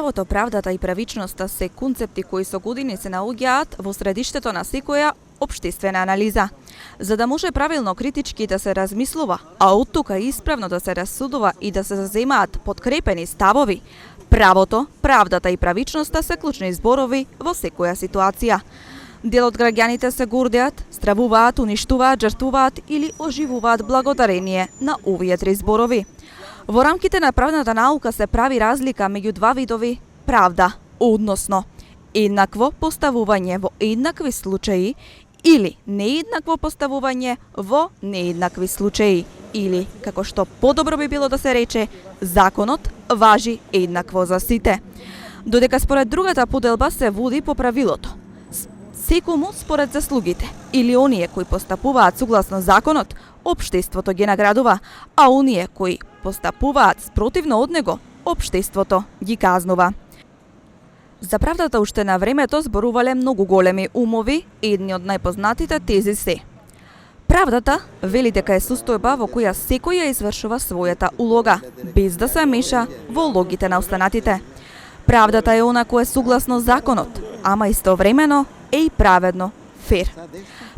Правото, правдата и правичноста се концепти кои со години се наоѓаат во средиштето на секоја општествена анализа. За да може правилно критички да се размислува, а оттука исправно да се расудува и да се заземаат подкрепени ставови, правото, правдата и правичноста се клучни зборови во секоја ситуација. Дел од граѓаните се гордеат, стравуваат, уништуваат, жртвуваат или оживуваат благодарение на овие три зборови. Во рамките на правната наука се прави разлика меѓу два видови правда, односно еднакво поставување во еднакви случаи или нееднакво поставување во нееднакви случаи, или, како што подобро би било да се рече, законот важи еднакво за сите. Додека според другата поделба се води по правилото. Секому според заслугите, или оние кои постапуваат согласно законот, општеството ги наградува, а оние кои постапуваат спротивно од него, општеството ги казнува. За правдата уште на времето зборувале многу големи умови, едни од најпознатите тези се: правдата вели дека е состојба во која секој ја извршува својата улога, без да се меша во улогите на останатите. Правдата е она која е согласно законот, ама истовремено е и праведно, фер.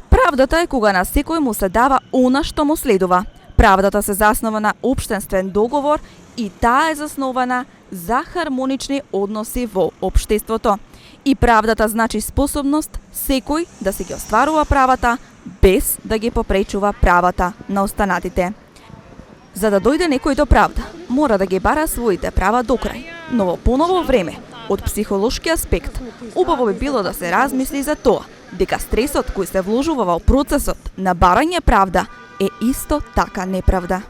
Правдата е кога на секој му се дава она што му следува. Правдата се заснова на општествен договор и таа е заснована за хармонични односи во општеството. И правдата значи способност секој да се ги остварува правата без да ги попречува правата на останатите. За да дојде некој до правда, мора да ги бара своите права до крај, но во поново време, од психолошки аспект, убаво би било да се размисли за тоа, дека стресот кој се вложува во процесот на барање правда е исто така неправда.